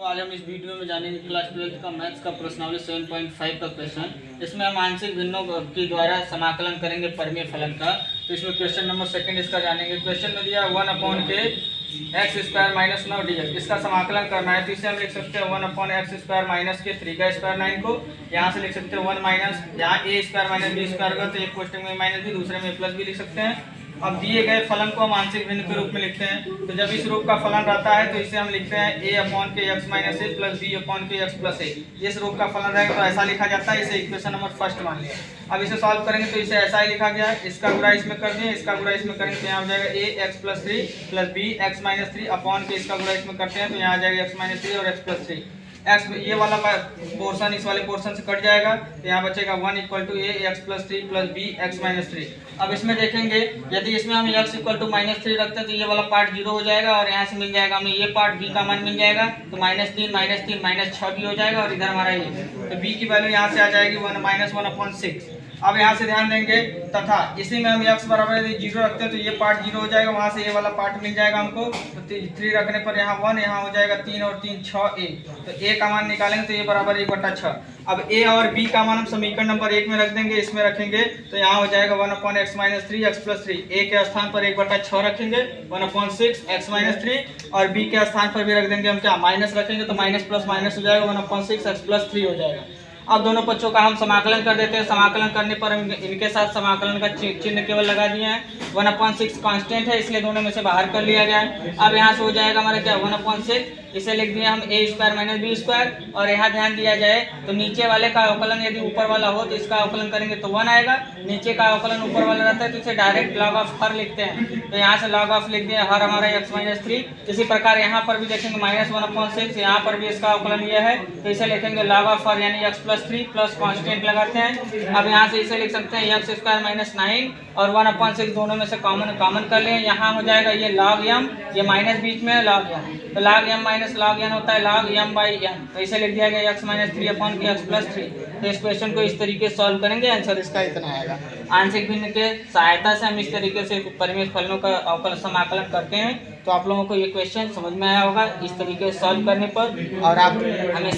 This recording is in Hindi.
आज हम इस वीडियो में जानेंगे क्लास 12 का मैथ्स का प्रश्नावली 7.5 का क्वेश्चन। इसमें हम आंशिक भिन्नों के द्वारा समाकलन करेंगे परिमेय फलन का। तो इसमें क्वेश्चन नंबर सेकंड इसका जानेंगे। क्वेश्चन में दिया 1/के x² माइनस 9 dx, इसका समाकलन करना है। तो इसे हम लिख सकते हैं 1/x² माइनस के 3 का स्क्वायर 9 को यहाँ से लिख सकते हैं 1 माइनस यहाँ a² माइनस b² का, तो एक क्वेश्चन में माइनस b दूसरे में प्लस b लिख सकते हैं। अब दिए गए फलन को हम आंशिक भिन्न के रूप में लिखते हैं। तो जब इस रूप का फलन रहता है तो इसे हम लिखते हैं a/के x माइनस ए प्लस b/के x प्लस ए। इस रूप का फलन रहेगा तो ऐसा लिखा जाता है। इसे इक्वेशन नंबर फर्स्ट मान लिया। अब इसे सॉल्व करेंगे तो इसे ऐसा ही लिखा गया है। इसका गुणा इसमें कर दिए, इसका गुणा इसमें करेंगे तो यहाँ हो जाएगा ax plus 3 plus b x minus 3 upon के इसका गुणा इसमें करते हैं तो यहाँ आ जाएगा x माइनस 3 और x प्लस 3। एक्स ये वाला पोर्शन इस वाले पोर्शन से कट जाएगा तो यहाँ बचेगा 1 equal to a x plus 3 plus b x minus 3। अब इसमें देखेंगे यदि इसमें हम x इक्वल टू -3 रखते हैं तो ये वाला पार्ट 0 हो जाएगा और यहाँ से मिल जाएगा हमें ये पार्ट b का मान मिल जाएगा तो -3 -6 भी हो जाएगा और इधर हमारा ये तो b की वैल्यू यहाँ से आ जाएगी 1/6। अब यहाँ से ध्यान देंगे तथा इसी में हम x बराबर यदि 0 रखते हैं तो ये पार्ट 0 हो जाएगा, वहाँ से ये वाला पार्ट मिल जाएगा हमको। तो 3 रखने पर यहाँ 1, यहाँ हो जाएगा 3 और 3 6 a। तो a का मान निकालेंगे तो ये बराबर 1/6। अब a और b का मान हम समीकरण नंबर 1 में रख देंगे, इसमें रखेंगे तो यहाँ हो जाएगा 1/x minus 3 x plus 3। a के स्थान पर 1/6 रखेंगे 1/6 x माइनस 3 और b के स्थान पर भी रख देंगे हम क्या माइनस रखेंगे तो माइनस प्लस माइनस हो जाएगा 1/6 x प्लस 3 हो जाएगा। अब दोनों पक्षों का हम समाकलन कर देते हैं। समाकलन करने पर इनके साथ समाकलन का चिन्ह केवल लगा दिए हैं। 1/6 कांस्टेंट है इसलिए दोनों में से बाहर कर लिया गया है। अब यहाँ से हो जाएगा हमारा क्या 1/6, इसे लिख दिए हम a² माइनस b² और यहाँ ध्यान दिया जाए तो नीचे वाले का अवकलन यदि ऊपर वाला हो तो इसका अवकलन करेंगे तो 1 आएगा, नीचे का अवकलन ऊपर वाला रहता है तो इसे डायरेक्ट लॉग ऑफ हर लिखते हैं। तो यहाँ से लॉग ऑफ लिख दिया हर हमारा x माइनस 3। इसी प्रकार यहाँ पर भी देखेंगे -1/6, यहाँ पर भी इसका अवकलन यह है तो इसे लिखेंगे लॉग ऑफ हर यानी x प्लस 3 प्लस कॉन्स्टेंट लगाते हैं। अब यहाँ से इसे लिख सकते हैं x² माइनस 9 और 1/6 दोनों में से कॉमन कर लें। यहाँ हो जाएगा ये log m, ये माइनस बीच में है log m, तो log m minus log n होता है log m/n। तो इसे लिख दिया गया x माइनस 3 अपॉन के x प्लस 3। तो इस क्वेश्चन को इस तरीके से सॉल्व करेंगे, आंसर इसका इतना आएगा। आंशिक भिन्न के सहायता से हम इस तरीके से परिमेय फलनों का अवकलन समाकलन करते हैं। तो आप लोगों को ये क्वेश्चन समझ में आया होगा इस तरीके से सॉल्व करने पर। और आप हमें